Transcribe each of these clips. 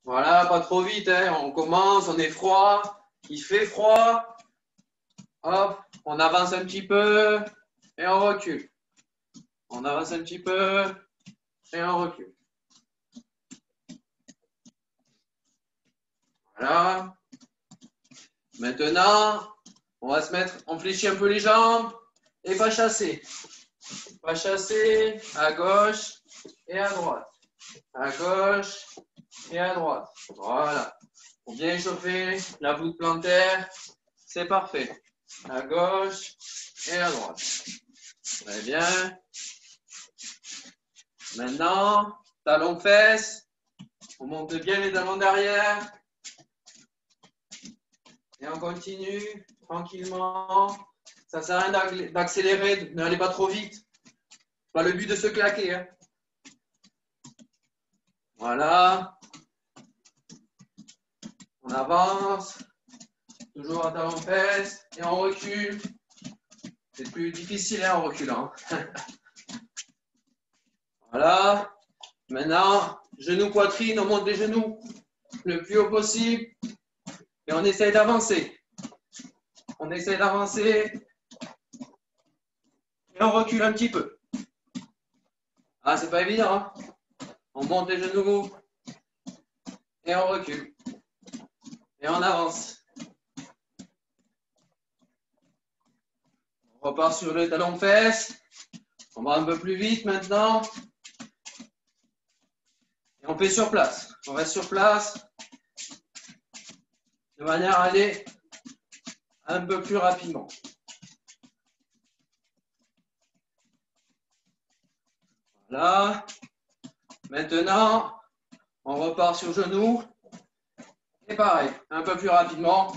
Voilà, pas trop vite, hein. On commence, on est froid, il fait froid. Hop, on avance un petit peu et on recule. On avance un petit peu et on recule. Voilà. Maintenant, on va se mettre, on fléchit un peu les jambes et pas chasser. Pas chasser à gauche et à droite. À gauche et à droite. Voilà. Pour bien échauffer la voûte plantaire, c'est parfait. À gauche et à droite. Très bien. Maintenant, talons fesses. On monte bien les talons derrière. Et on continue tranquillement. Ça ne sert à rien d'accélérer, n'allez pas trop vite. Pas le but de se claquer. Hein. Voilà. On avance. Toujours à talons fesses. Et on recule. C'est plus difficile hein, en reculant. Voilà. Maintenant, genoux, poitrine, on monte les genoux le plus haut possible. Et on essaye d'avancer. On essaye d'avancer. Et on recule un petit peu. Ah, c'est pas évident. Hein? On monte les genoux. Et on recule. Et on avance. On repart sur le talon fesses. On va un peu plus vite maintenant. Et on fait sur place. On reste sur place. De manière à aller un peu plus rapidement. Voilà. Maintenant, on repart sur genoux. Et pareil, un peu plus rapidement.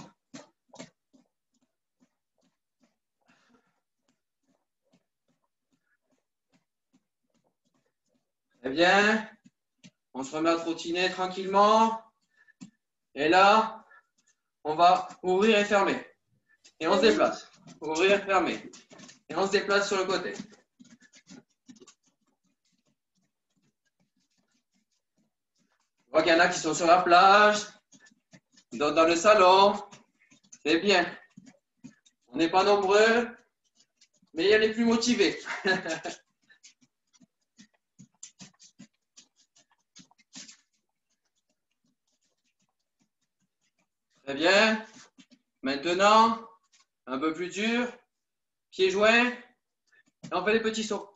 Très bien. On se remet à trottiner tranquillement. Et là, on va ouvrir et fermer. Et on se déplace. Ouvrir, fermer. Et on se déplace sur le côté. Je vois qu'il y en a qui sont sur la plage, d'autres dans le salon. C'est bien. On n'est pas nombreux, mais il y a les plus motivés. Très bien. Maintenant, un peu plus dur. Pieds joints. Et on fait des petits sauts.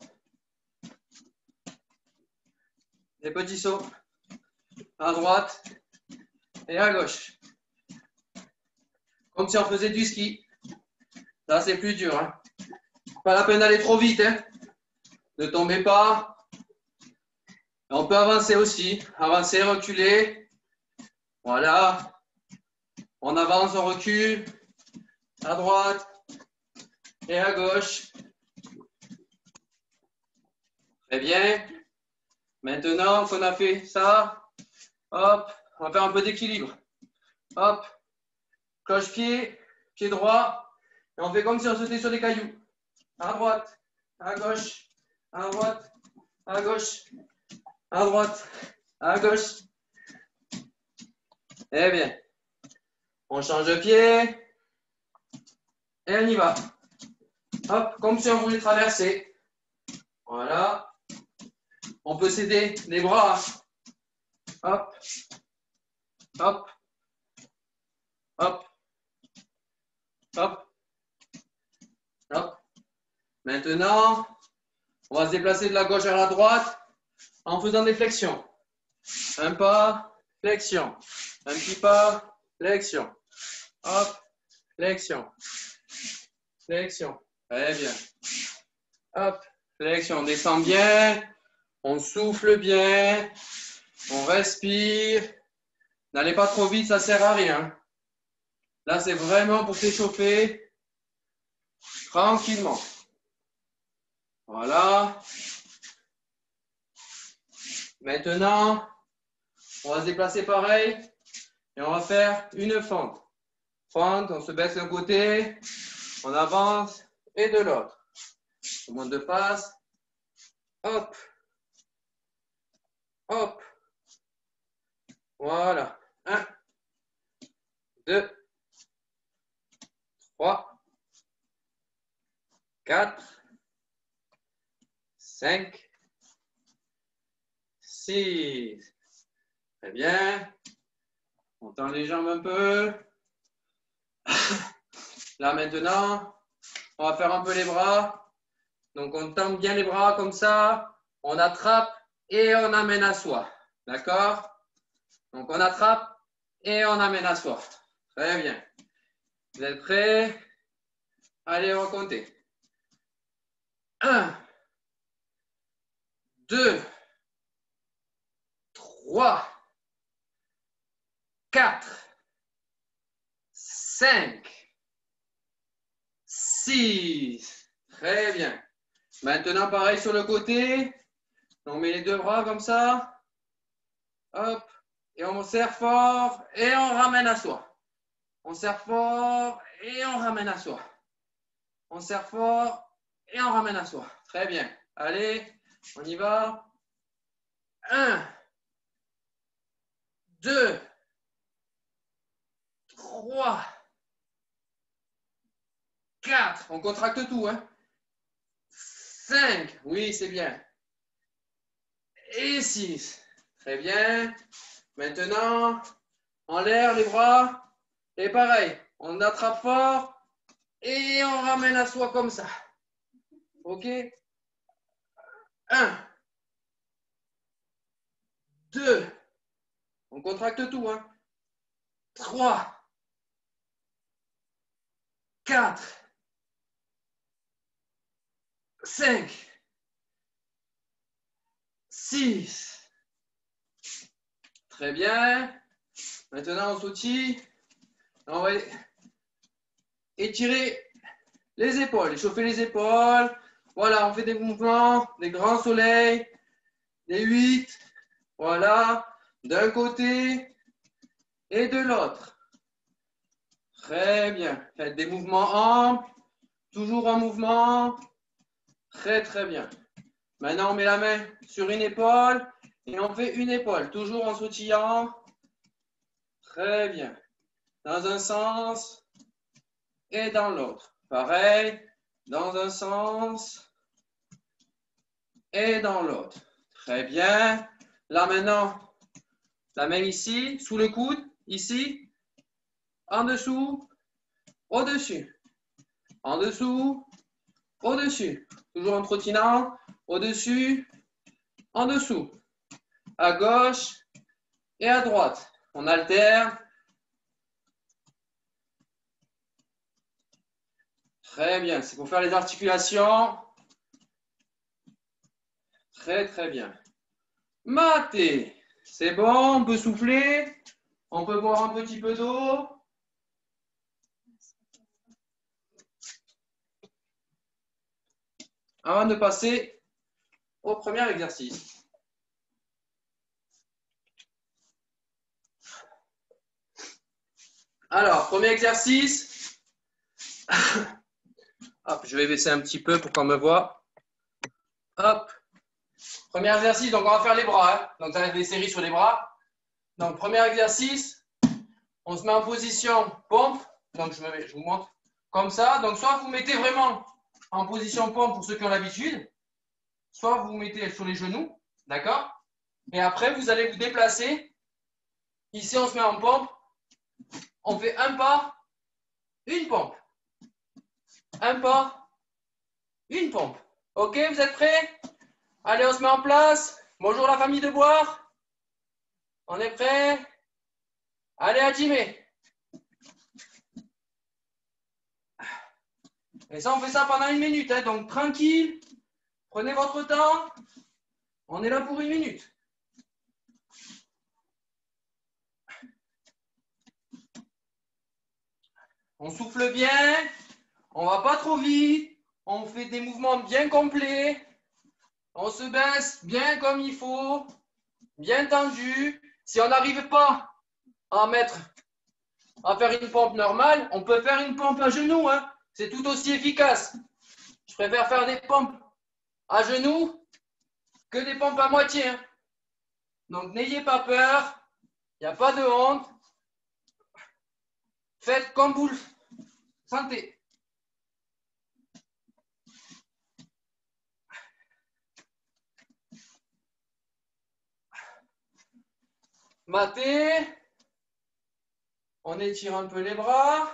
Des petits sauts. À droite et à gauche. Comme si on faisait du ski. Là, c'est plus dur. Hein. Pas la peine d'aller trop vite. Hein. Ne tombez pas. On peut avancer aussi. Avancer, reculer. Voilà. On avance, on recule. À droite et à gauche. Très bien. Maintenant qu'on a fait ça, hop, on va faire un peu d'équilibre. Hop, cloche-pied, pied droit. Et on fait comme si on sautait sur des cailloux. À droite, à gauche, à droite, à gauche, à droite, à gauche. Eh bien, on change de pied. Et on y va. Hop, comme si on voulait traverser. Voilà. On peut s'aider les bras. Hop, hop, hop, hop, hop. Maintenant, on va se déplacer de la gauche à la droite en faisant des flexions. Un pas, flexion. Un petit pas, flexion. Hop, flexion. Flexion. Très bien. Hop, flexion. On descend bien. On souffle bien. On respire. N'allez pas trop vite, ça ne sert à rien. Là, c'est vraiment pour s'échauffer tranquillement. Voilà. Maintenant, on va se déplacer pareil et on va faire une fente. Fente, on se baisse d'un côté, on avance et de l'autre. On monte de passe. Hop. Hop. Voilà. 1, 2, 3, 4, 5, 6. Très bien. On tend les jambes un peu. Là maintenant, on va faire un peu les bras. Donc on tend bien les bras comme ça. On attrape et on amène à soi. D'accord? Donc on attrape et on amène à soi. Très bien. Vous êtes prêts? Allez, on va compter. 1, 2, 3, 4, 5, 6. Très bien. Maintenant, pareil sur le côté. On met les deux bras comme ça. Hop. Et on serre fort et on ramène à soi. On serre fort et on ramène à soi. On serre fort et on ramène à soi. Très bien. Allez, on y va. 1, 2, 3, 4. On contracte tout, hein. 5. Oui, c'est bien. Et 6. Très bien. Maintenant, en l'air, les bras. Et pareil, on attrape fort et on ramène à soi comme ça. OK? 1, 2. On contracte tout, hein. 3, 4, 5, 6. Très bien. Maintenant, on sautille. On va étirer les épaules, échauffer les épaules. Voilà, on fait des mouvements, des grands soleils, des 8. Voilà, d'un côté et de l'autre. Très bien. Faites des mouvements amples, toujours en mouvement. Très, très bien. Maintenant, on met la main sur une épaule et on fait une épaule, toujours en sautillant. Très bien. Dans un sens et dans l'autre. Pareil, dans un sens et dans l'autre. Très bien. Là maintenant, la main ici, sous le coude, ici, en dessous, au-dessus, en dessous, au-dessus. Toujours en trottinant, au-dessus, en dessous, à gauche et à droite. On alterne. Très bien, c'est pour faire les articulations. Très, très bien. Maté. C'est bon, on peut souffler. On peut boire un petit peu d'eau. Avant de passer au premier exercice. Alors, premier exercice. Hop, je vais baisser un petit peu pour qu'on me voit. Hop. Premier exercice, donc on va faire les bras. Hein. Donc, ça va être des séries sur les bras. Donc, premier exercice, on se met en position pompe. Donc, je vous montre comme ça. Donc, soit vous mettez vraiment en position pompe pour ceux qui ont l'habitude, soit vous mettez sur les genoux. D'accord? Et après, vous allez vous déplacer. Ici, on se met en pompe. On fait un pas, une pompe. Un pas, une pompe. OK, vous êtes prêts? Allez, on se met en place. Bonjour la famille de boire. On est prêts? Allez, Hajime. Et ça, on fait ça pendant 1 minute. Hein, donc, tranquille. Prenez votre temps. On est là pour 1 minute. On souffle bien. On ne va pas trop vite. On fait des mouvements bien complets. On se baisse bien comme il faut. Bien tendu. Si on n'arrive pas à faire une pompe normale, on peut faire une pompe à genoux. Hein. C'est tout aussi efficace. Je préfère faire des pompes à genoux que des pompes à moitié. Hein. Donc, n'ayez pas peur. Il n'y a pas de honte. Faites comme vous le sentez. Matez. On étire un peu les bras.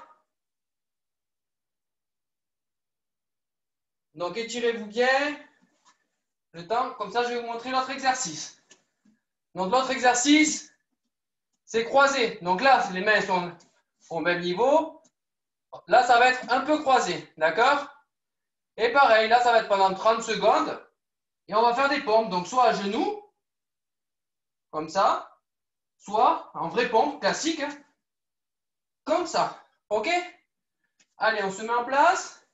Donc, étirez-vous bien. Le temps, comme ça, je vais vous montrer l'autre exercice. Donc, l'autre exercice, c'est croisé. Donc là, les mains sont au même niveau. Là, ça va être un peu croisé. D'accord? Et pareil, là, ça va être pendant 30 secondes. Et on va faire des pompes. Donc, soit à genoux, comme ça, soit en vraie pompe classique, hein, comme ça. OK? Allez, on se met en place.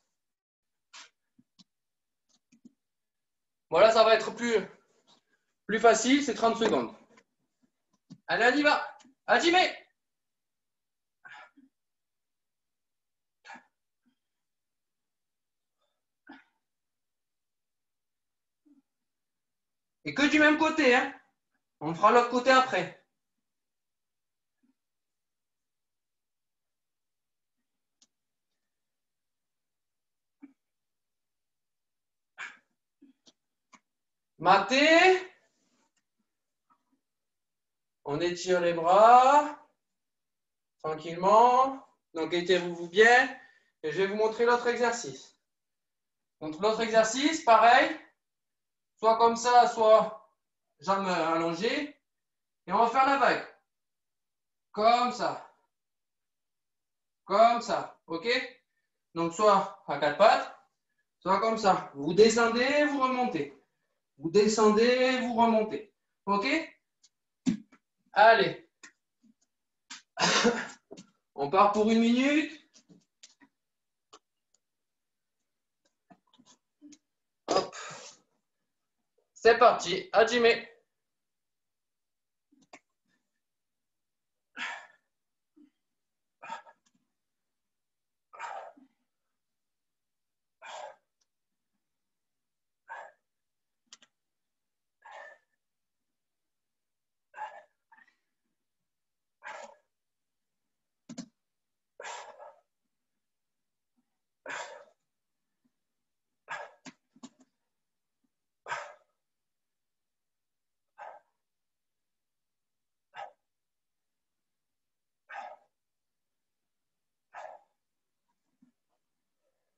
Voilà, ça va être plus facile, c'est 30 secondes. Allez, on y va. Hajime. Et que du même côté, hein. On fera l'autre côté après. Matez. On étire les bras. Tranquillement. Donc, étirez-vous bien. Et je vais vous montrer l'autre exercice. Donc, l'autre exercice, pareil. Soit comme ça, soit jambes allongées. Et on va faire la vague. Comme ça. Comme ça. OK? Donc, soit à quatre pattes, soit comme ça. Vous descendez, vous remontez. Vous descendez, vous remontez. OK? Allez. On part pour 1 minute. Hop. C'est parti. Hajime.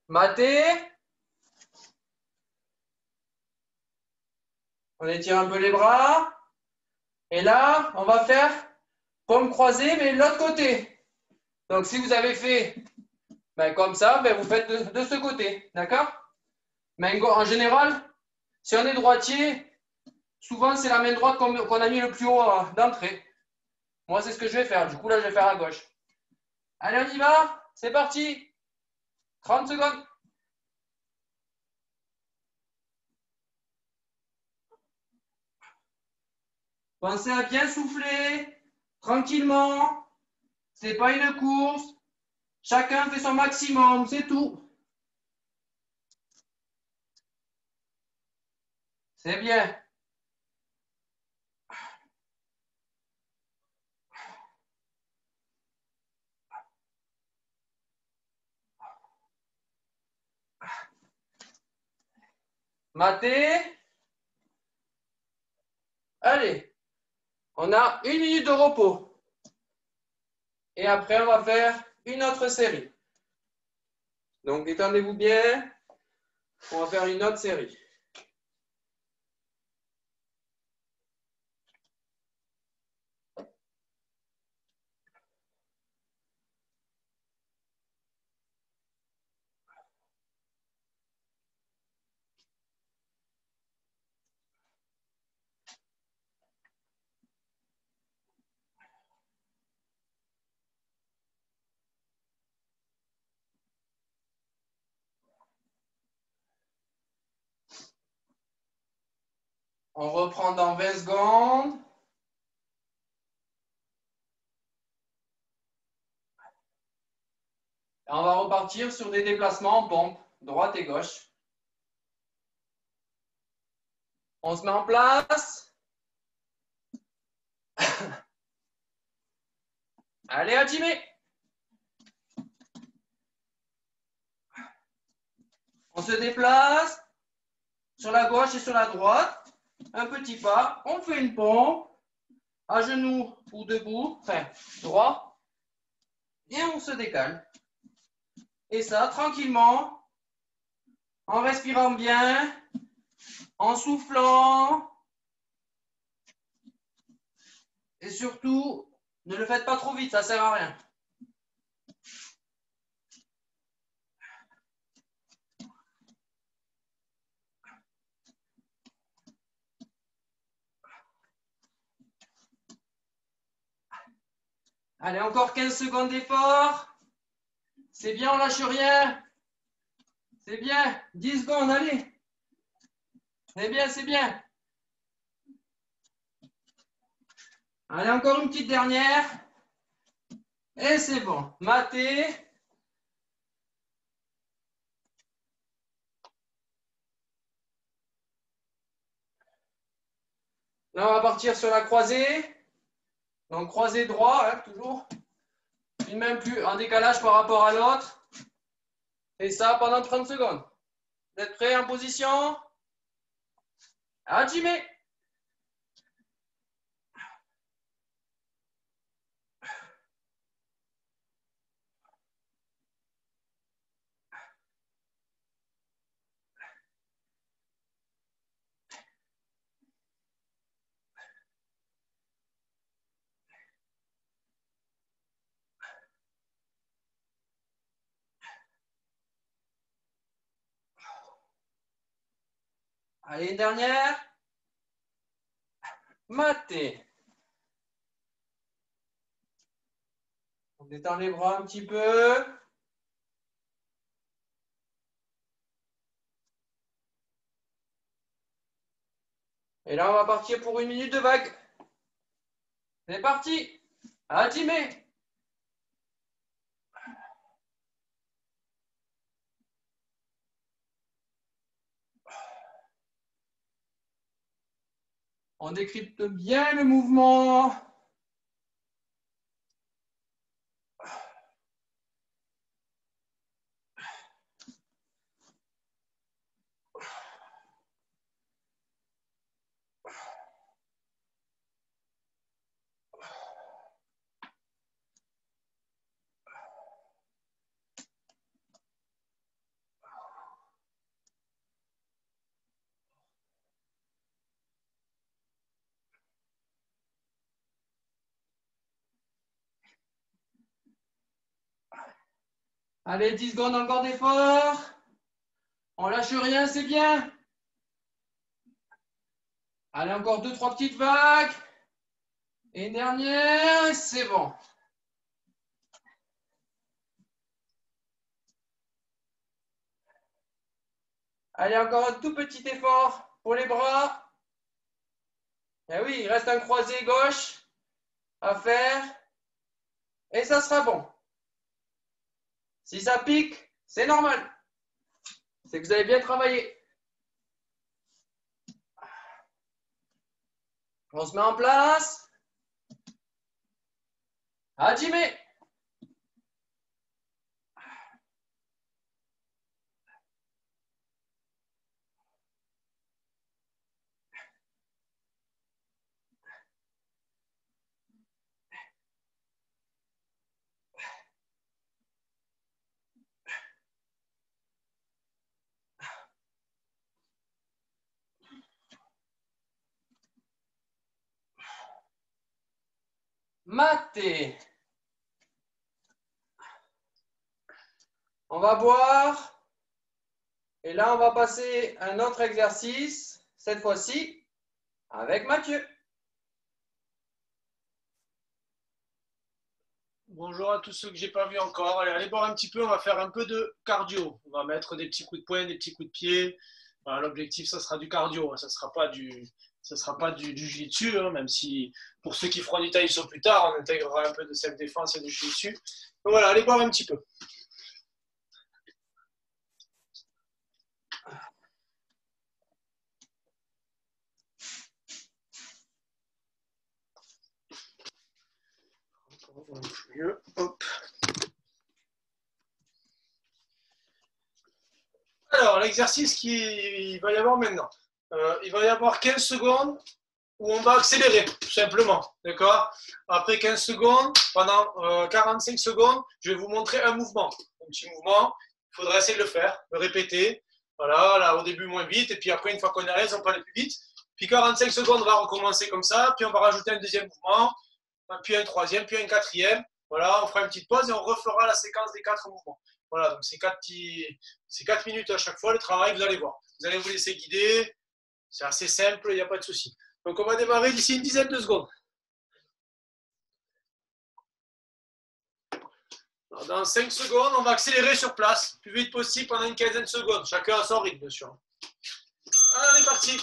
Matez. On étire un peu les bras. Et là, on va faire paume croisée, mais de l'autre côté. Donc, si vous avez fait comme ça, vous faites de ce côté. D'accord? Mais en général, si on est droitier, souvent, c'est la main droite qu'on a mis le plus haut d'entrée. Moi, c'est ce que je vais faire. Du coup, là, je vais faire à gauche. Allez, on y va. C'est parti. 30 secondes. Pensez à bien souffler, tranquillement. Ce n'est pas une course. Chacun fait son maximum, c'est tout. C'est bien. Maté. Allez, on a 1 minute de repos. Et après, on va faire une autre série. Donc, détendez-vous bien. On va faire une autre série. On reprend dans 20 secondes. Et on va repartir sur des déplacements en pompe, droite et gauche. On se met en place. Allez, Hajime. On se déplace sur la gauche et sur la droite. Un petit pas. On fait une pompe. À genoux ou debout. Enfin, droit. Et on se décale. Et ça, tranquillement. En respirant bien. En soufflant. Et surtout, ne le faites pas trop vite, ça ne sert à rien. Allez, encore 15 secondes d'effort. C'est bien, on lâche rien. C'est bien. 10 secondes, allez. C'est bien, c'est bien. Allez, encore une petite dernière. Et c'est bon. Maté. Là, on va partir sur la croisée. Donc, croisée droit, hein, toujours. Une main plus en décalage par rapport à l'autre. Et ça pendant 30 secondes. Vous êtes prêts en position? Hajime. Allez, une dernière. Maté. On détend les bras un petit peu. Et là, on va partir pour une minute de vague. C'est parti. Hajime. On décrypte bien le mouvement. Allez, 10 secondes encore d'effort. On lâche rien, c'est bien. Allez, encore 2-3 petites vagues. Et une dernière, c'est bon. Allez, encore un tout petit effort pour les bras. Et oui, il reste un croisé gauche à faire. Et ça sera bon. Si ça pique, c'est normal. C'est que vous avez bien travaillé. On se met en place. Hajime. Maté. On va boire. Et là, on va passer à un autre exercice. Cette fois-ci, avec Mathieu. Bonjour à tous ceux que j'ai pas vus encore. Allez boire un petit peu, on va faire un peu de cardio. On va mettre des petits coups de poing, des petits coups de pied. Voilà, l'objectif, ça sera du cardio, ça sera pas du jiu-jitsu, hein, même si pour ceux qui feront du taïso plus tard, on intégrera un peu de self-défense et du jiu-jitsu. Donc voilà, allez boire un petit peu. Mieux. Hop. Alors, l'exercice qu'il va y avoir maintenant. Il va y avoir 15 secondes où on va accélérer, tout simplement. D'accord? Après 15 secondes, pendant 45 secondes, je vais vous montrer un mouvement. Un petit mouvement. Il faudra essayer de le faire, le répéter. Voilà, là, au début, moins vite. Et puis après, une fois qu'on est à l'aise, on peut aller plus vite. Puis 45 secondes, on va recommencer comme ça. Puis on va rajouter un deuxième mouvement. Puis un troisième, puis un quatrième. Voilà, on fera une petite pause et on refera la séquence des 4 mouvements. Voilà, donc c'est 4 minutes à chaque fois. Le travail, vous allez voir. Vous allez vous laisser guider. C'est assez simple, il n'y a pas de souci. Donc on va démarrer d'ici une dizaine de secondes. Alors, dans 5 secondes, on va accélérer sur place, plus vite possible pendant une quinzaine de secondes. Chacun à son rythme, bien sûr. Allez, on est parti.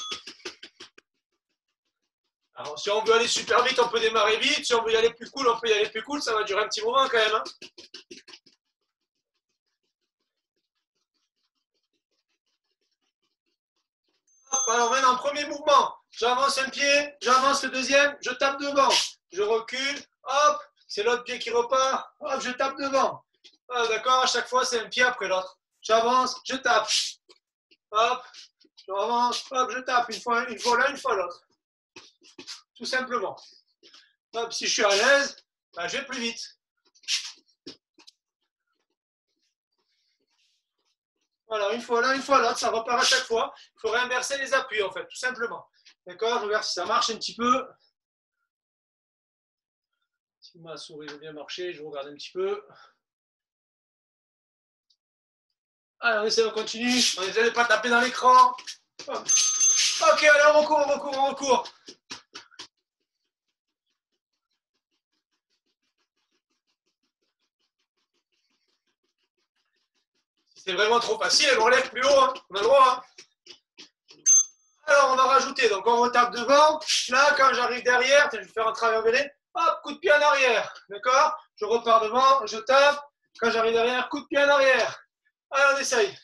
Alors, si on veut aller super vite, on peut démarrer vite. Si on veut y aller plus cool, on peut y aller plus cool. Ça va durer un petit moment quand même. Hein. Hop, alors maintenant, premier mouvement. J'avance un pied, j'avance le deuxième, je tape devant. Je recule, hop, c'est l'autre pied qui repart. Hop, je tape devant. Ah, d'accord, à chaque fois, c'est un pied après l'autre. J'avance, je tape. Hop, j'avance, hop, je tape. Une fois l'un, une fois l'autre. Tout simplement. Hop, si je suis à l'aise, ben, je vais plus vite. Voilà, une fois l'un, une fois l'autre, ça repart à chaque fois. Il faut réinverser les appuis, en fait, tout simplement. D'accord, je regarde si ça marche un petit peu. Si ma souris veut bien marcher, je regarde un petit peu. Allez, on essaie, on continue. On essaie de ne pas taper dans l'écran. Ok, allez, on recourt. Si c'est vraiment trop facile, on relève plus haut. Hein. On a le droit. Hein. Alors, on va rajouter. Donc, on retape devant. Là, quand j'arrive derrière, je vais faire un travers vélé. Hop, coup de pied en arrière. D'accord? Je repars devant, je tape. Quand j'arrive derrière, coup de pied en arrière. Allez, on essaye.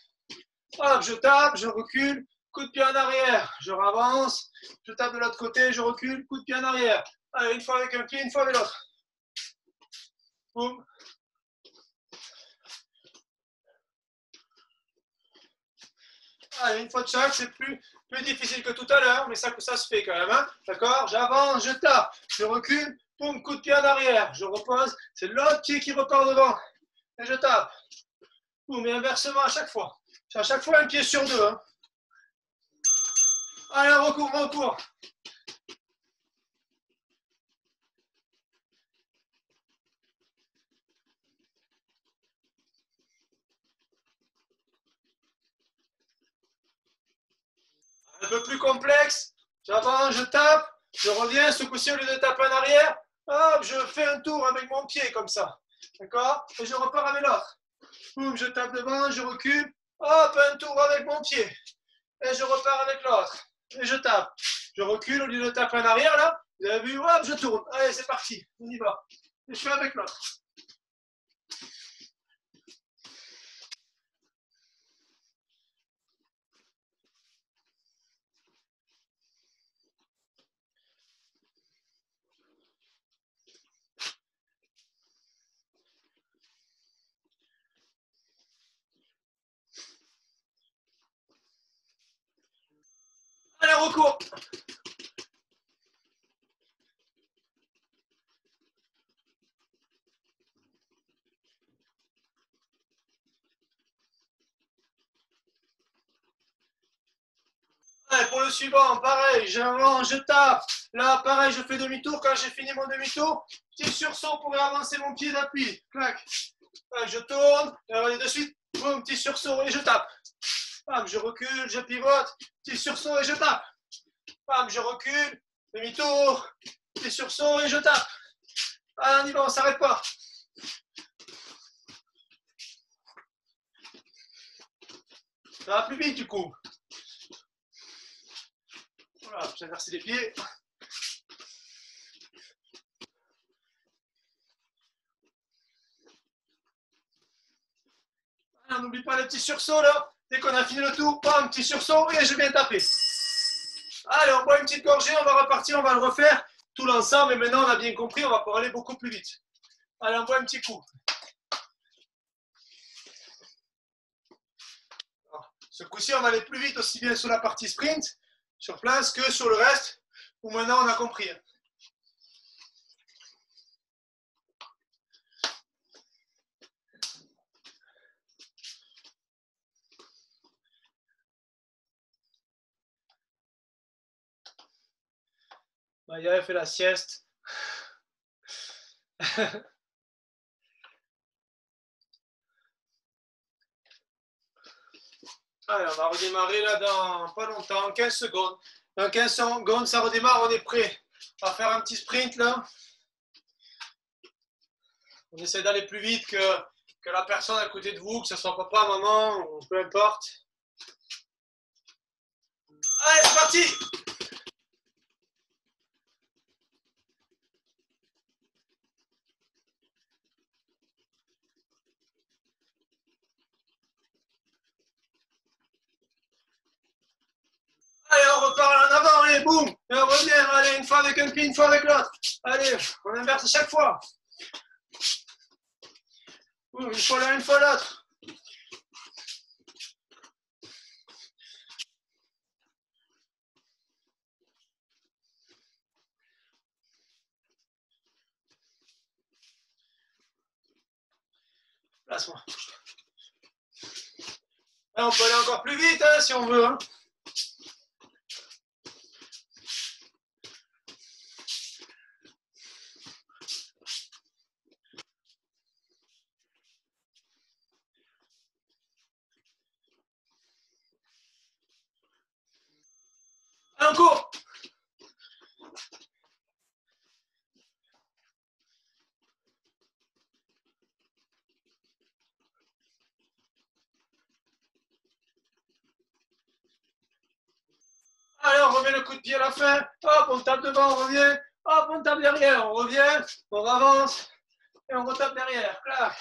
Hop, je tape, je recule. Coup de pied en arrière. Je avance. Je tape de l'autre côté, je recule. Coup de pied en arrière. Allez, une fois avec un pied, une fois avec l'autre. Boum. Allez, une fois de chaque, c'est plus difficile que tout à l'heure, mais ça se fait quand même. Hein. D'accord? J'avance, je tape, je recule, boum, coup de pied en arrière, je repose, c'est l'autre pied qui repart devant, et je tape. Boum, et inversement à chaque fois. C'est à chaque fois un pied sur deux. Hein. Allez, recours. Un peu plus complexe, j'avance, je tape, je reviens, ce coup-ci au lieu de taper en arrière, hop, je fais un tour avec mon pied comme ça, d'accord? Et je repars avec l'autre. Boum, je tape devant, je recule, hop, un tour avec mon pied. Et je repars avec l'autre. Et je tape. Je recule au lieu de taper en arrière là, vous avez vu, hop, je tourne. Allez, c'est parti, on y va. Et je fais avec l'autre. Allez, recours. Allez, pour le suivant, pareil, j'avance, je tape. Là, pareil, je fais demi-tour. Quand j'ai fini mon demi-tour, petit sursaut pour avancer mon pied d'appui. Clac. Allez, je tourne, et de suite, boum, petit sursaut et je tape. Bam, je recule, je pivote, petit sursaut et je tape. Bam, je recule, demi-tour, petit sursaut et je tape. Allez, on y va, on ne s'arrête pas. Ça va plus vite du coup. Voilà, j'inverse les pieds. On n'oublie pas les petits sursauts là. Dès qu'on a fini le tour, bam, petit sursaut et je viens taper. Allez, on boit une petite gorgée, on va repartir, on va le refaire tout l'ensemble. Et maintenant, on a bien compris, on va pouvoir aller beaucoup plus vite. Allez, on voit un petit coup. Alors, ce coup-ci, on va aller plus vite aussi bien sur la partie sprint, sur place, que sur le reste, où maintenant on a compris. Maya fait la sieste. Allez, on va redémarrer là dans pas longtemps, 15 secondes. Dans 15 secondes, ça redémarre, on est prêt. On va faire un petit sprint là. On essaie d'aller plus vite que la personne à côté de vous, que ce soit papa, maman, ou peu importe. Allez, c'est parti! Allez, on repart en avant, allez, boum! Et on revient, allez, une fois avec un pied, une fois avec l'autre. Allez, on inverse à chaque fois. Boum, une fois l'un, une fois l'autre. Place-moi. On peut aller encore plus vite hein, si on veut. Hein. Allez, on court. Allez, on remet le coup de pied à la fin. Hop, on tape devant, on revient. Hop, on tape derrière, on revient. On avance. Et on retape derrière. Clac.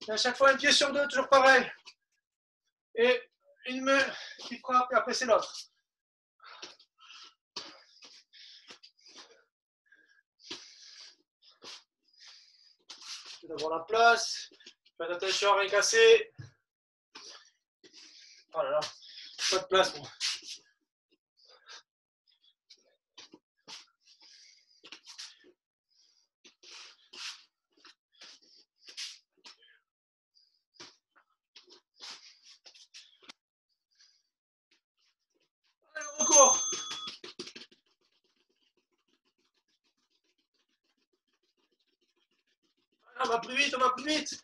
Et à chaque fois, un pied sur deux, toujours pareil. Et une main qui frappe, et après, c'est l'autre. D'avoir la place. Faites attention à rien casser. Oh là là, pas de place, moi. Allez, on recourt. Allez, on va plus vite, on va plus vite.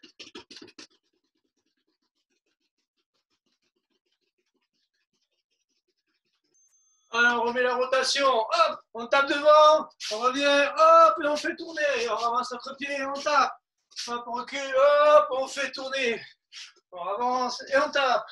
Allez, on remet la rotation. Hop, on tape devant. On revient. Hop, et on fait tourner. On avance notre pied et on tape. Hop, on recule. Hop, on fait tourner. On avance et on tape.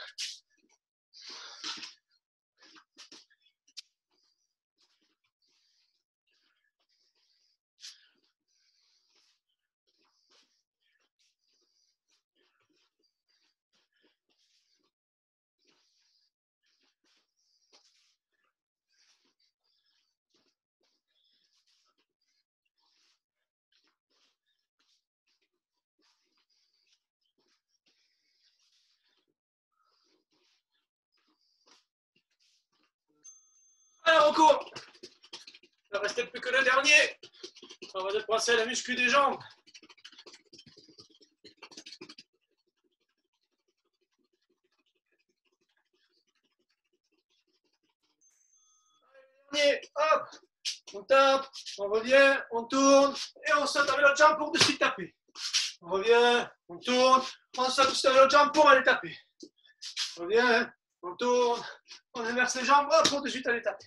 Allez, on court. Il ne restait plus que le dernier. On va déplacer la muscu des jambes. Allez, hop, on tape, on revient, on tourne et on saute avec l'autre jambe pour de suite taper. On revient, on tourne, on saute avec l'autre jambe pour aller taper. On revient, on tourne, on inverse les jambes hop, pour de suite aller taper.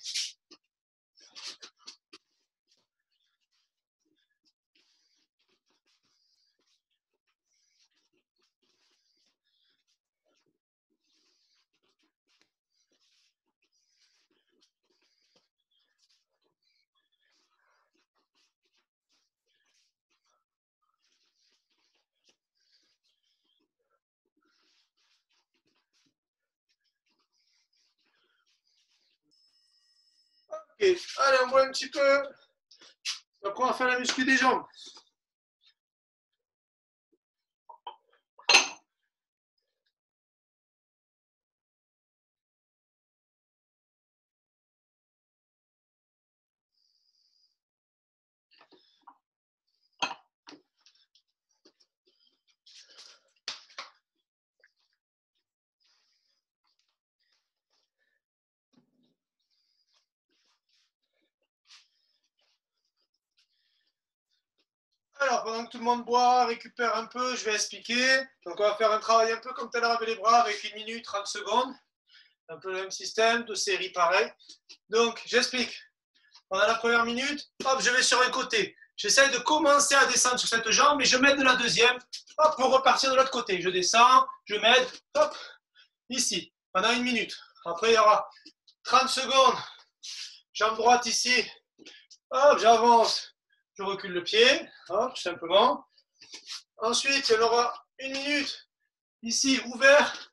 Ok, allez, on voit un petit peu. Après, on va faire la muscu des jambes. Alors, pendant que tout le monde boit, récupère un peu, je vais expliquer. Donc, on va faire un travail un peu comme tout à l'heure avec les bras, avec 1 minute, 30 secondes. Un peu le même système, de série pareil. Donc, j'explique. Pendant la première minute, hop, je vais sur un côté. J'essaie de commencer à descendre sur cette jambe et je m'aide de la deuxième, hop, pour repartir de l'autre côté. Je descends, je m'aide, hop, ici, pendant 1 minute. Après, il y aura 30 secondes. Jambe droite ici. Hop, j'avance. Je recule le pied, hop, tout simplement. Ensuite, il y en aura 1 minute. Ici, ouvert,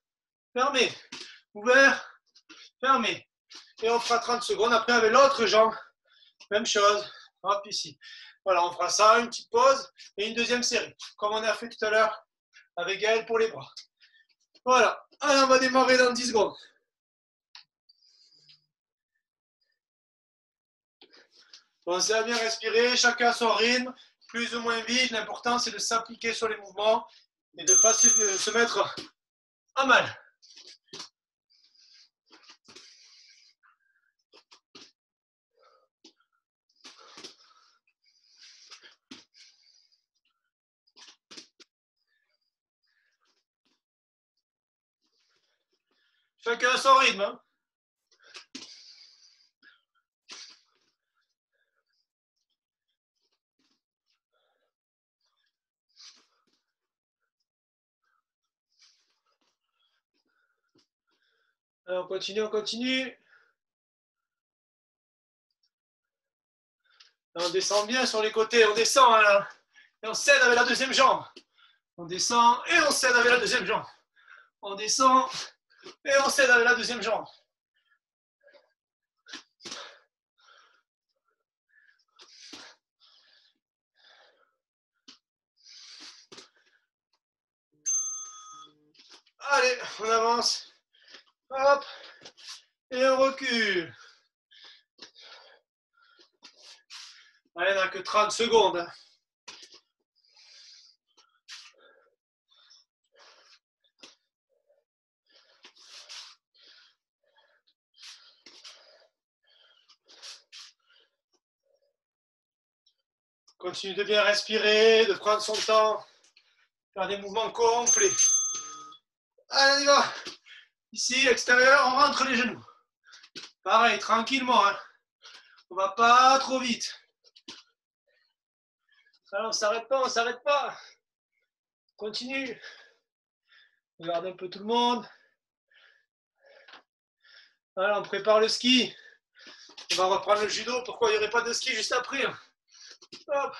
fermé. Ouvert, fermé. Et on fera 30 secondes. Après, avec l'autre jambe, même chose. Hop, ici. Voilà, on fera ça, une petite pause et une deuxième série. Comme on a fait tout à l'heure avec Gaël pour les bras. Voilà. Allez, on va démarrer dans 10 secondes. Pensez à bien respirer, chacun à son rythme, plus ou moins vite. L'important, c'est de s'appliquer sur les mouvements et de ne pas se mettre à mal. Chacun à son rythme. Hein. Alors, on continue, on continue. On descend bien sur les côtés, on descend hein, et on cède avec la deuxième jambe. On descend et on cède avec la deuxième jambe. On descend et on cède avec la deuxième jambe. Allez, on avance. Hop. Et on recule. Allez, on n'a que 30 secondes. Continue de bien respirer, de prendre son temps, faire des mouvements complets. Allez, on y va. Ici, extérieur, on rentre les genoux. Pareil, tranquillement. Hein. On va pas trop vite. Alors, on s'arrête pas, on s'arrête pas. Continue. Regarde un peu tout le monde. Alors, on prépare le ski. On va reprendre le judo. Pourquoi il n'y aurait pas de ski juste après? Hop.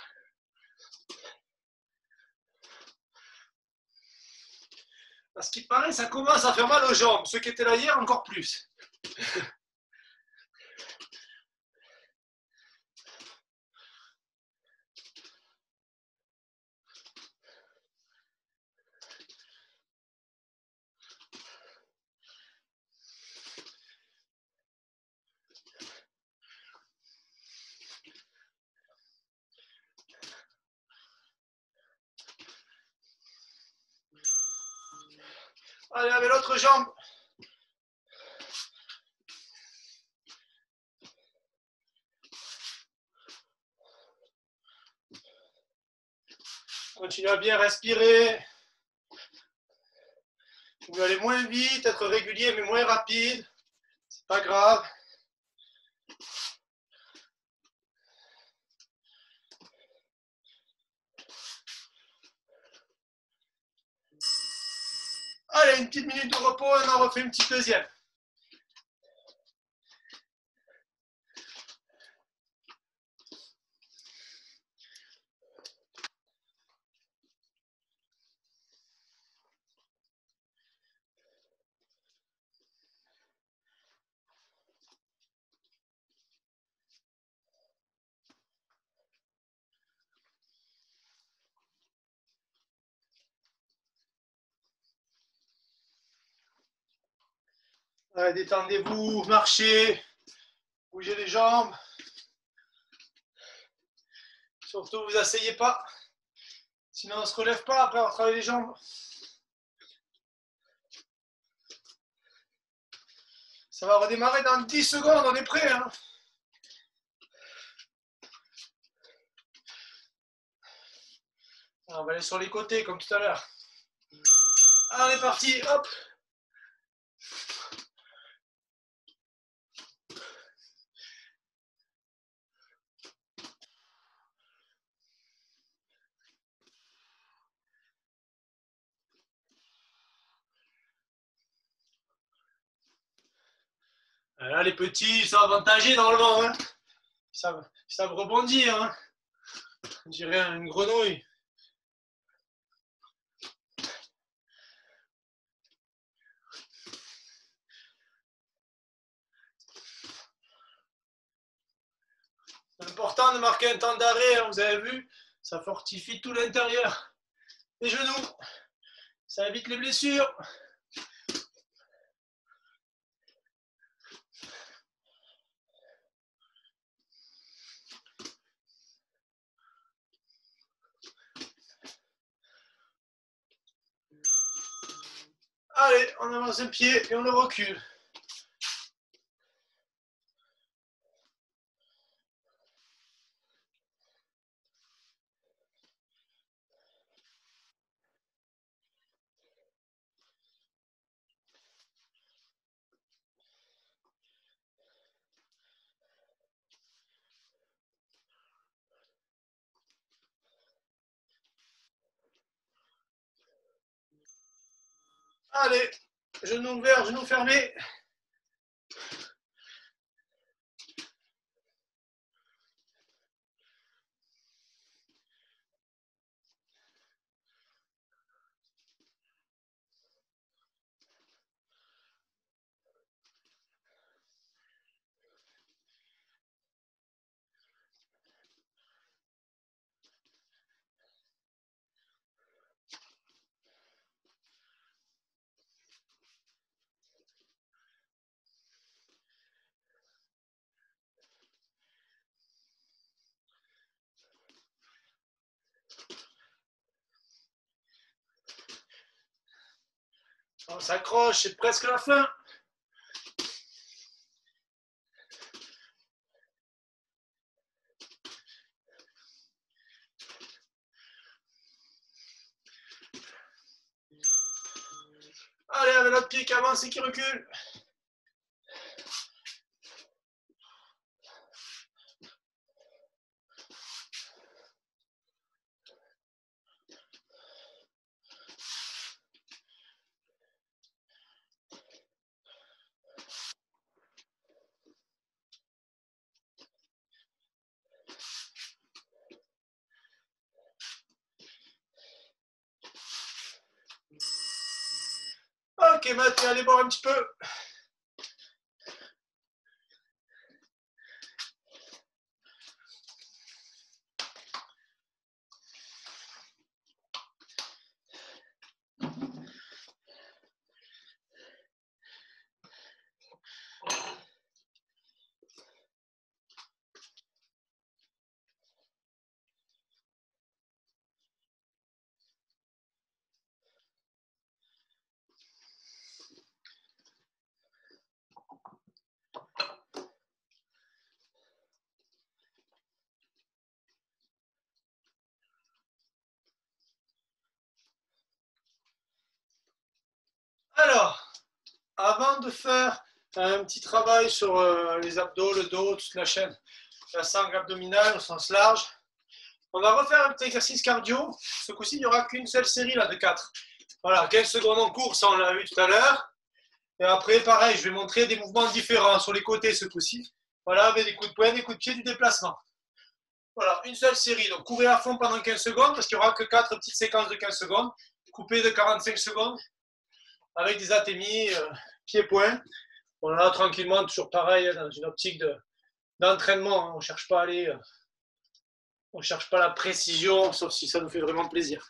À ce qui paraît, ça commence à faire mal aux jambes. Ceux qui étaient là hier, encore plus. Allez, avec l'autre jambe. Continue à bien respirer. Vous pouvez aller moins vite, être régulier, mais moins rapide. C'est pas grave. Allez, une petite minute de repos, on en refait une petite deuxième. Allez, détendez-vous, marchez, bougez les jambes. Surtout, vous asseyez pas. Sinon, on ne se relève pas après avoir travaillé les jambes. Ça va redémarrer dans 10 secondes, on est prêt. Hein. On va aller sur les côtés comme tout à l'heure. Allez, parti, hop. Là, les petits, ils sont avantagés normalement. Hein. Ils savent rebondir. Hein. On dirait une grenouille. C'est important de marquer un temps d'arrêt, hein, vous avez vu, ça fortifie tout l'intérieur des genoux. Ça évite les blessures. Allez, on avance un pied et on le recule. Allez, genou ouvert, genou fermé. On s'accroche, c'est presque la fin. Allez, avec l'autre pied qui avance et qui recule. Ok, Mathieu, allez boire un petit peu. Alors, avant de faire un petit travail sur les abdos, le dos, toute la chaîne, la sangle abdominale au sens large, on va refaire un petit exercice cardio. Ce coup-ci, il n'y aura qu'une seule série là, de 4. Voilà, 15 secondes en course, on l'a vu tout à l'heure. Et après, pareil, je vais montrer des mouvements différents sur les côtés ce coup-ci. Voilà, avec des coups de poing, des coups de pied, du déplacement. Voilà, une seule série. Donc, courez à fond pendant 15 secondes parce qu'il n'y aura que 4 petites séquences de 15 secondes, coupées de 45 secondes, avec des atémies, pieds-poings. On est là tranquillement, toujours pareil, dans une optique d'entraînement. On ne cherche pas à aller, on cherche pas la précision, sauf si ça nous fait vraiment plaisir.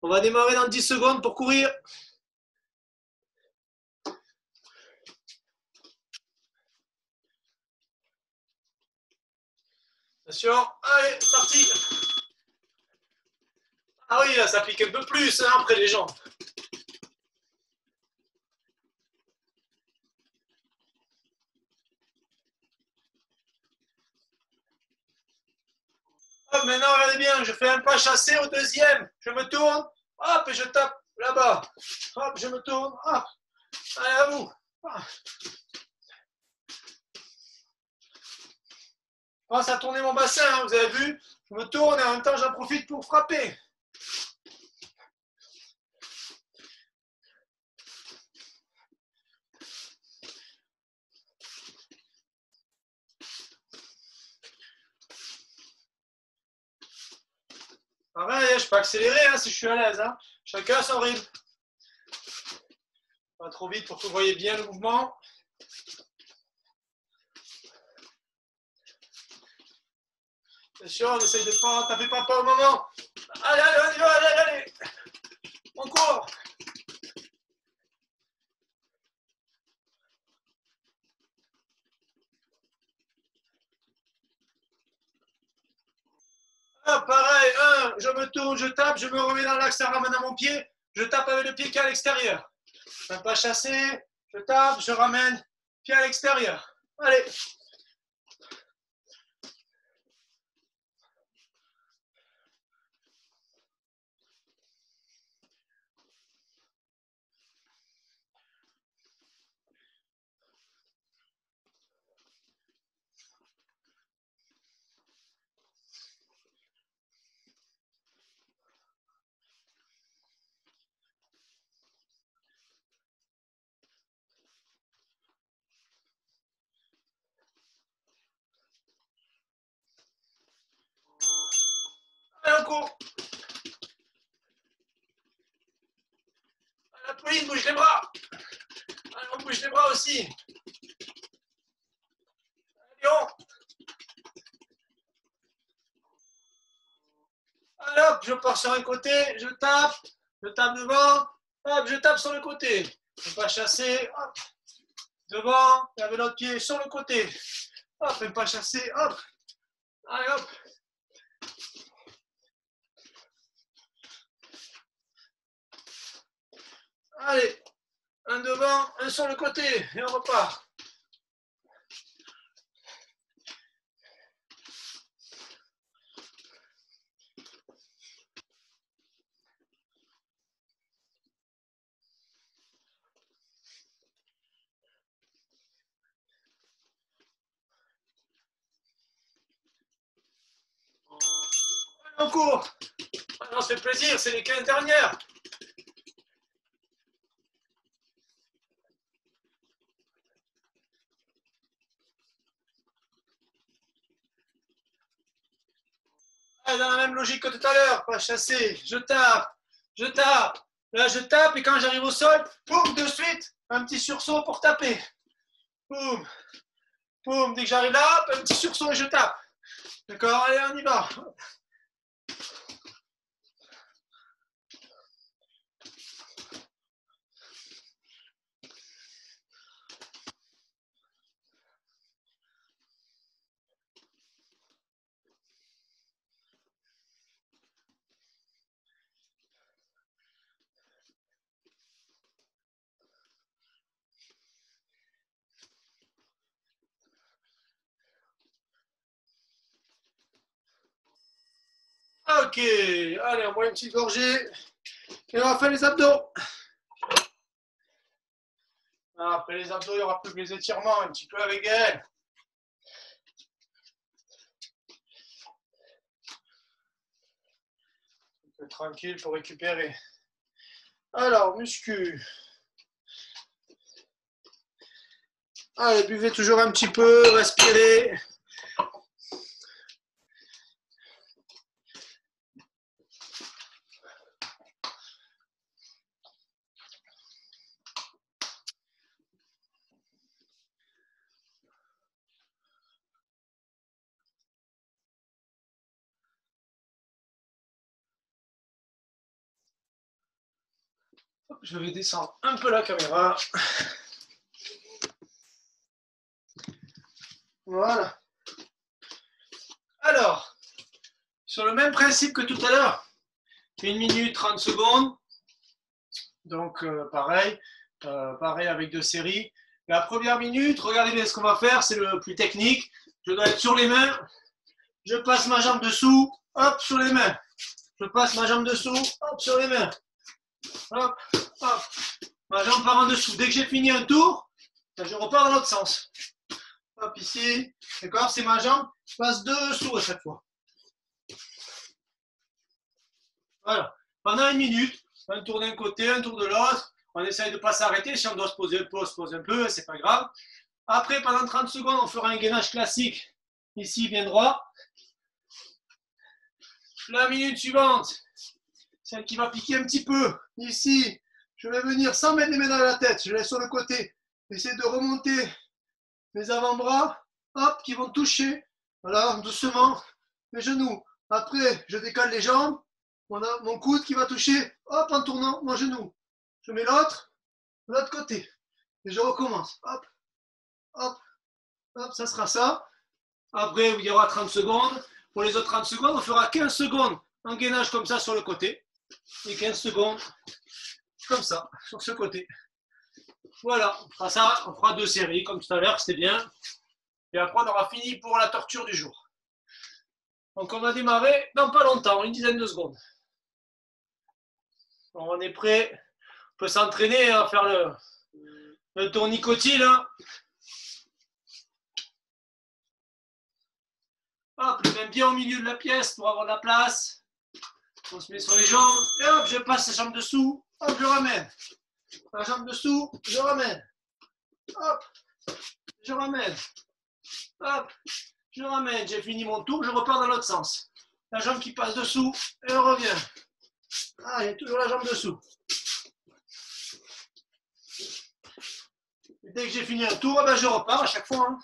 On va démarrer dans 10 secondes pour courir. Attention, allez, c'est parti. Ah oui, là, ça pique un peu plus hein, après les jambes. Hop, maintenant, regardez bien. 1, je fais un pas chassé au deuxième, je me tourne, hop, et je tape là-bas. Hop, je me tourne, hop. Allez, à vous. Pense à tourner mon bassin, hein, vous avez vu? Je me tourne et en même temps, j'en profite pour frapper. Pareil, je peux accélérer hein, si je suis à l'aise. Hein. Chacun son rythme. Pas trop vite pour que vous voyez bien le mouvement. Bien sûr, on essaye de ne pas taper papa au moment. Allez, allez, on y va, allez, allez. On court. Ah, pareil, je me tourne, je tape, je me remets dans l'axe, ça ramène à mon pied. Je tape avec le pied qui est à l'extérieur. Un pas chassé, je tape, je ramène, pied à l'extérieur. Allez. Allez, on court. La police bouge les bras. Allez, on bouge les bras aussi. Allez, on. Allez, hop, je pars sur un côté, je tape devant, hop, je tape sur le côté. Je ne pas chasser, hop, devant, et avec l'autre pied sur le côté. Hop, ne pas chasser, hop. Allez, hop. Allez, un devant, un sur le côté, et on repart. On court. On se fait plaisir, c'est les 15 dernières. Allez, dans la même logique que tout à l'heure, pas chasser, je tape. Là, je tape et quand j'arrive au sol, boum, de suite, un petit sursaut pour taper. Boum, boum, dès que j'arrive là, un petit sursaut et je tape. D'accord, allez, on y va. Ok, allez, on boit une petite gorgée et on va faire les abdos. Après les abdos, il n'y aura plus que les étirements, un petit peu avec elle. Un peu tranquille pour récupérer. Alors, muscu. Allez, buvez toujours un petit peu, respirez. Je vais descendre un peu la caméra. Voilà. Alors, sur le même principe que tout à l'heure, 1 minute 30 secondes. Donc, pareil avec 2 séries. La première minute, regardez bien ce qu'on va faire, c'est le plus technique. Je dois être sur les mains. Je passe ma jambe dessous, hop, sur les mains. Je passe ma jambe dessous, hop, sur les mains. Hop, hop. Ma jambe part en dessous. Dès que j'ai fini un tour, je repars dans l'autre sens. Hop, ici. D'accord? C'est ma jambe qui passe dessous à chaque fois. Voilà. Pendant 1 minute, un tour d'un côté, un tour de l'autre. On essaye de ne pas s'arrêter. Si on doit se poser un peu, on se pose un peu, c'est pas grave. Après, pendant 30 secondes, on fera un gainage classique. Ici, bien droit. La minute suivante, celle qui va piquer un petit peu. Ici, je vais venir sans mettre les mains dans la tête. Je laisse sur le côté. Essayer de remonter mes avant-bras. Hop, qui vont toucher. Voilà, doucement. Mes genoux. Après, je décale les jambes. On a mon coude qui va toucher. Hop, en tournant mon genou. Je mets l'autre de l'autre côté. Et je recommence. Hop, hop, hop, ça sera ça. Après, il y aura 30 secondes. Pour les autres 30 secondes, on fera 15 secondes en gainage comme ça sur le côté. Et 15 secondes comme ça, sur ce côté. Voilà, on fera ça, on fera 2 séries comme tout à l'heure, c'était bien. Et après, on aura fini pour la torture du jour. Donc, on va démarrer dans pas longtemps, une dizaine de secondes. Donc, on est prêt. On peut s'entraîner à faire le tournicotine. Hein. Hop, le même bien au milieu de la pièce pour avoir de la place. On se met sur les jambes. Et hop, je passe la jambe dessous. Hop, je ramène. La jambe dessous, je ramène. Hop, je ramène. Hop, je ramène. J'ai fini mon tour, je repars dans l'autre sens. La jambe qui passe dessous et on revient. Ah, il y a toujours la jambe dessous. Et dès que j'ai fini un tour, ben je repars à chaque fois. Hein.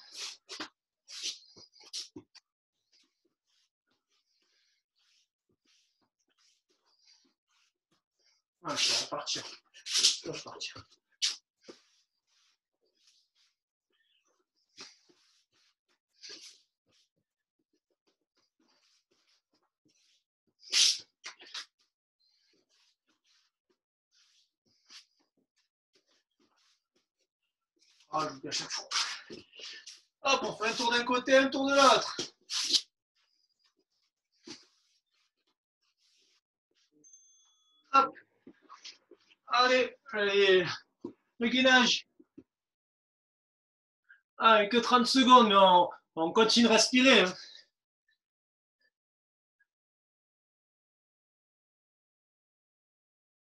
Ah, je vais repartir. Je vais repartir. Ah, j'oublie à chaque fois. Hop, on fait un tour d'un côté, un tour de l'autre. Hop. Allez, allez. Le gainage. Ah, que 30 secondes, mais on continue de respirer.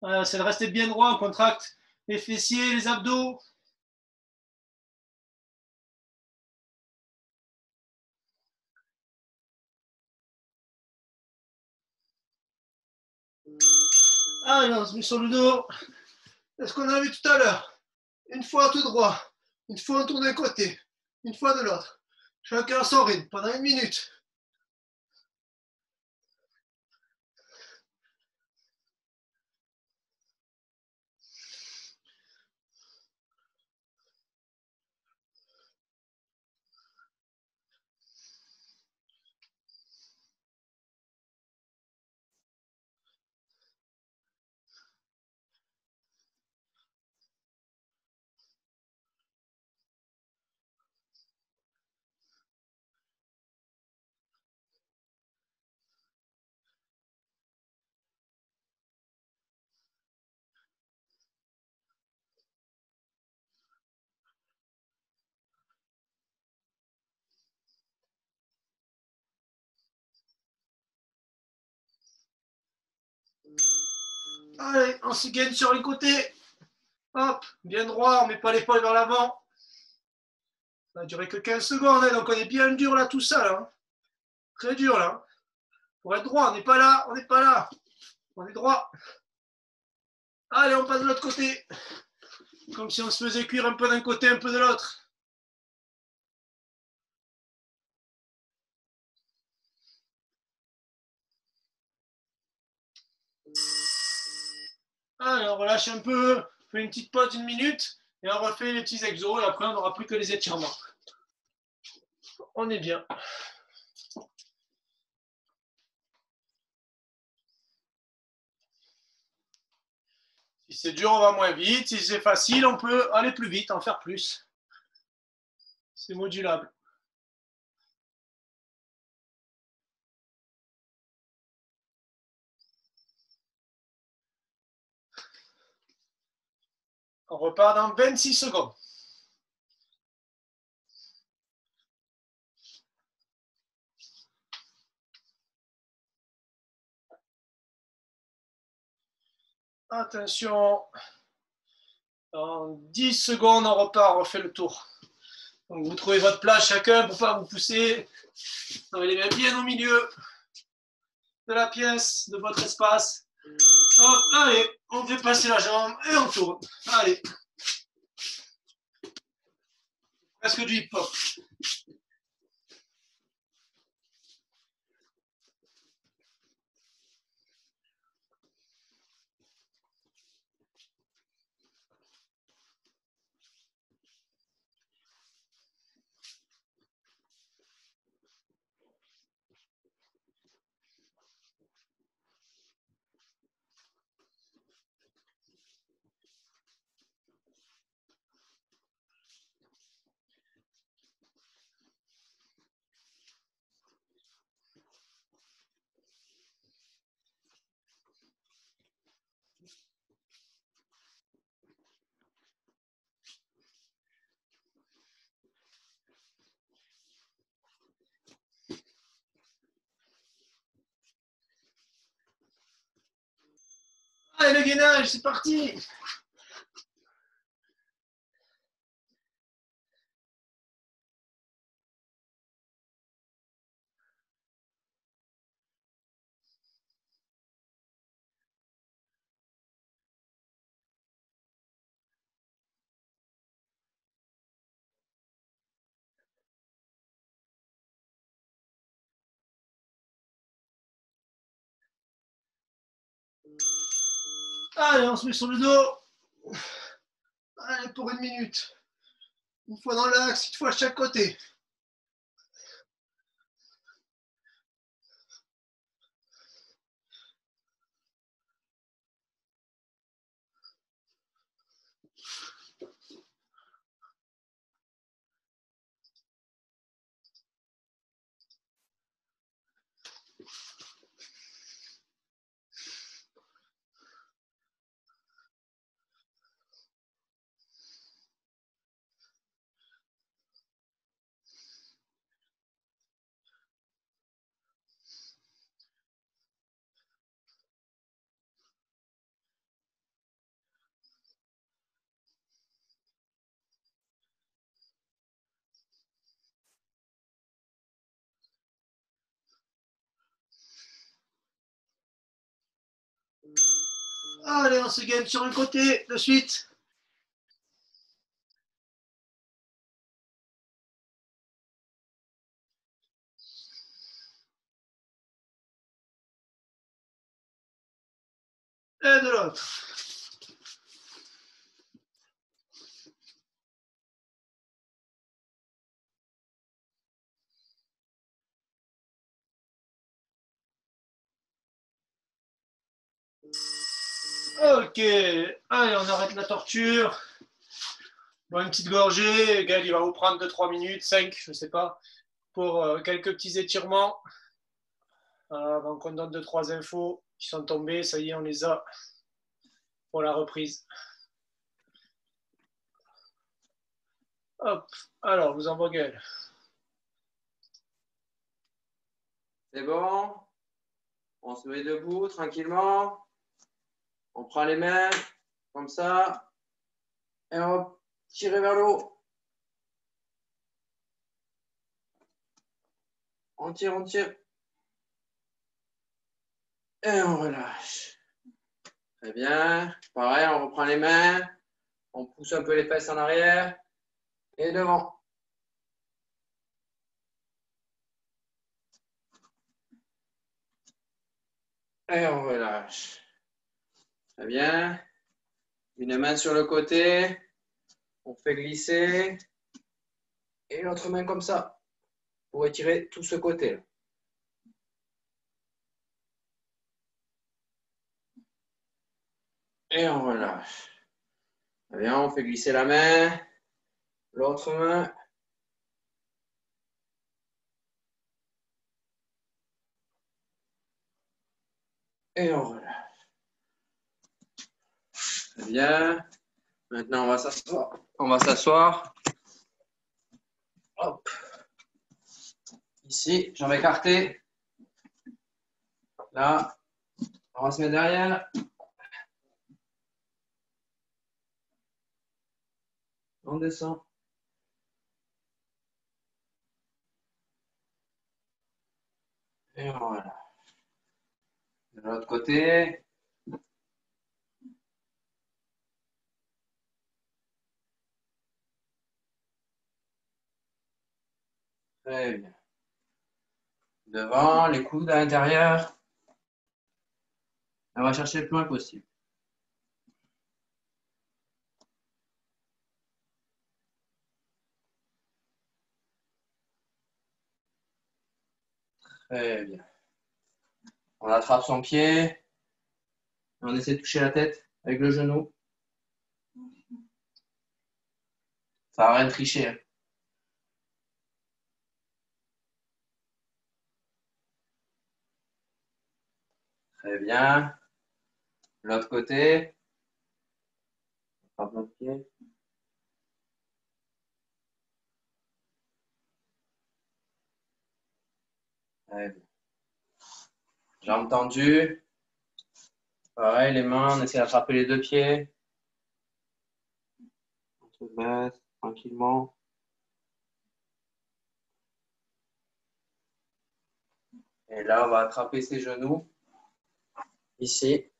Hein. C'est de rester bien droit, on contracte les fessiers, les abdos. Allez, on se met sur le dos. C'est ce qu'on a vu tout à l'heure. Une fois tout droit, une fois on tourne d'un côté, une fois de l'autre. Chacun à son rythme pendant 1 minute. Allez, on se gaine sur les côtés. Hop, bien droit, on ne met pas l'épaule vers l'avant. Ça va durer que 15 secondes, hein, donc on est bien dur là, tout ça. Là. Très dur là. Pour être droit, on n'est pas là, on n'est pas là. On est droit. Allez, on passe de l'autre côté. Comme si on se faisait cuire un peu d'un côté, un peu de l'autre. Allez, on relâche un peu, on fait une petite pause d'1 minute et on refait les petits exos et après on n'aura plus que les étirements. On est bien. Si c'est dur, on va moins vite. Si c'est facile, on peut aller plus vite, en faire plus. C'est modulable. On repart dans 26 secondes. Attention. En 10 secondes, on repart, on refait le tour. Donc vous trouvez votre place chacun pour ne pas vous pousser. Vous avez les mains bien au milieu de la pièce, de votre espace. Hop, allez, on fait passer la jambe et on tourne. Allez. Presque du hip-hop. Allez, le gainage, c'est parti. Allez, on se met sur le dos. Allez, pour 1 minute. Une fois dans l'axe, une fois à chaque côté. Allez, on se gagne sur un côté de suite. Et de l'autre. Ok, allez, on arrête la torture. Bon, une petite gorgée. Gaël, il va vous prendre 2-3 minutes, 5, je ne sais pas, pour quelques petits étirements. Avant qu'on donne 2-3 infos qui sont tombées. Ça y est, on les a pour la reprise. Hop, alors, vous envoie Gaël. C'est bon. On se met debout tranquillement. On prend les mains comme ça. Et on va tirer vers le haut. On tire, on tire. Et on relâche. Très bien. Pareil, on reprend les mains. On pousse un peu les fesses en arrière. Et devant. Et on relâche. Très bien. Une main sur le côté. On fait glisser. Et l'autre main comme ça. Pour étirer tout ce côté. Et on relâche. Très bien, on fait glisser la main. L'autre main. Et on relâche. Très bien. Maintenant, on va s'asseoir. On va s'asseoir. Hop. Ici, jambes écartées. Là, on va se mettre derrière. On descend. Et voilà. De l'autre côté. Très bien. Devant, les coudes à l'intérieur. On va chercher le plus loin possible. Très bien. On attrape son pied. On essaie de toucher la tête avec le genou. Ça va rien de tricher. Hein. Très bien. L'autre côté. On attrape notre pied. Très bien. Jambes tendues. Pareil, les mains, on essaie d'attraper les deux pieds. On se baisse tranquillement. Et là, on va attraper ses genoux. Ici.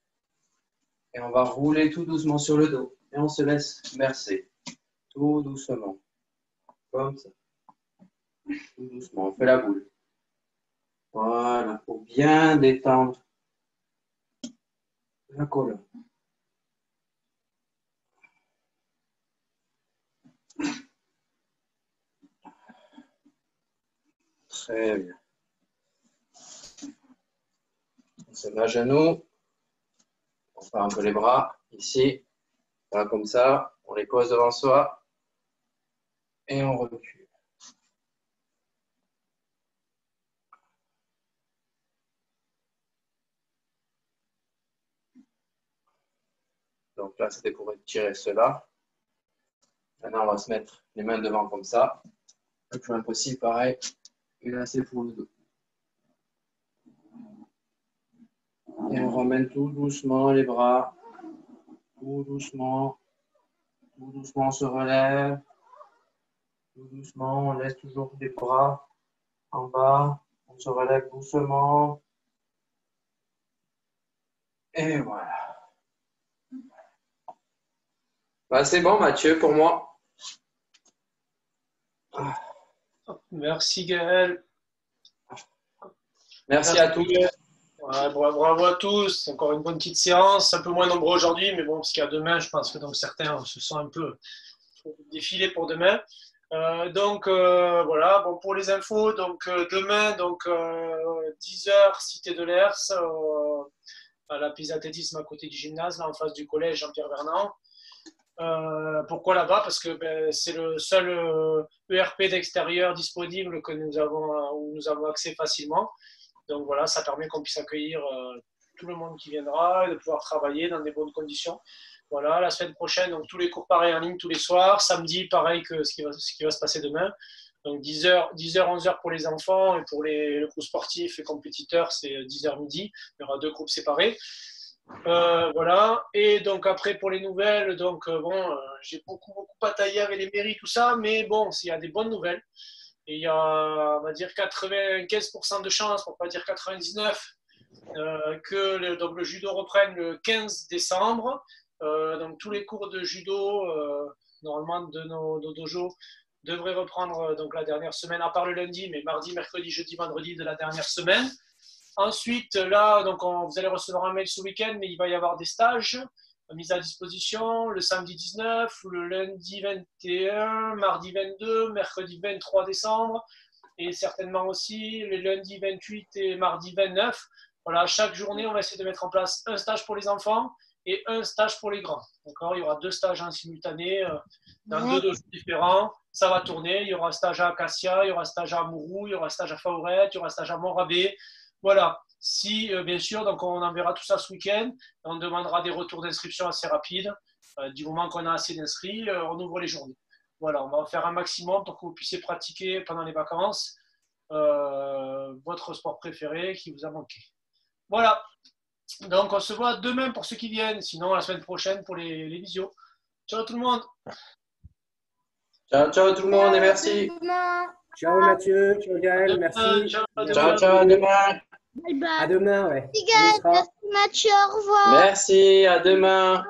Et on va rouler tout doucement sur le dos. Et on se laisse bercer. Tout doucement. Comme ça. Tout doucement. On fait la boule. Voilà. Pour bien détendre la colonne. Très bien. On se met à genoux. On fait un peu les bras. Ici. Voilà, comme ça. On les pose devant soi. Et on recule. Donc là, c'était pour étirer cela. Maintenant, on va se mettre les mains devant comme ça. Le plus loin possible, pareil. Et là, c'est pour le dos. Et on ramène tout doucement les bras. Tout doucement. Tout doucement, on se relève. Tout doucement, on laisse toujours les bras en bas. On se relève doucement. Et voilà. Bah, c'est bon, Mathieu, pour moi. Merci Gaël. Merci à tous. Ouais, bravo à tous. C'est encore une bonne petite séance. Un peu moins nombreux aujourd'hui, mais bon, parce qu'il y a demain, je pense que donc certains se sont un peu défilés pour demain. Voilà, bon, pour les infos, demain, 10h, Cité de l'Ers, à la piste d'athlétisme à côté du gymnase, là en face du collège Jean-Pierre Vernant. Pourquoi là-bas? Parce que c'est le seul ERP d'extérieur disponible que où nous avons accès facilement. Donc voilà, ça permet qu'on puisse accueillir tout le monde qui viendra et de pouvoir travailler dans des bonnes conditions. Voilà, la semaine prochaine, donc tous les cours pareils en ligne tous les soirs. Samedi, pareil que ce qui va se passer demain. Donc 10h, 11h pour les enfants et pour le groupe sportif et compétiteurs, c'est 10h midi. Il y aura deux groupes séparés. Voilà. Et donc après pour les nouvelles, j'ai beaucoup bataillé avec les mairies, tout ça, mais bon, il y a des bonnes nouvelles. Et il y a, on va dire, 95% de chances, pour ne pas dire 99, que le judo reprenne le 15 décembre. Donc tous les cours de judo, normalement de nos dojos, devraient reprendre donc la dernière semaine, à part le lundi, mais mardi, mercredi, jeudi, vendredi de la dernière semaine. Ensuite, là, vous allez recevoir un mail ce week-end, mais il va y avoir des stages mis à disposition le samedi 19, le lundi 21, mardi 22, mercredi 23 décembre et certainement aussi les lundis 28 et mardi 29. Voilà, chaque journée, on va essayer de mettre en place un stage pour les enfants et un stage pour les grands. D'accord, il y aura deux stages en simultané dans deux dojos différents. Ça va tourner. Il y aura un stage à Acacia, il y aura un stage à Mourou, il y aura un stage à Faurette, il y aura un stage à Montrabé. Voilà, Si, bien sûr, donc on enverra tout ça ce week-end. On demandera des retours d'inscription assez rapides. Du moment qu'on a assez d'inscrits, on ouvre les journées. Voilà, on va en faire un maximum pour que vous puissiez pratiquer pendant les vacances votre sport préféré qui vous a manqué. Voilà. Donc, on se voit demain pour ceux qui viennent. Sinon, la semaine prochaine pour les visios. Ciao tout le monde. Ciao, ciao tout le monde et merci. Ciao Mathieu, ciao Gaël, merci. Ciao, Ciao, à demain. Bye bye. À demain, ouais. Merci, On y sera. Mathieu, au revoir. Merci, à demain.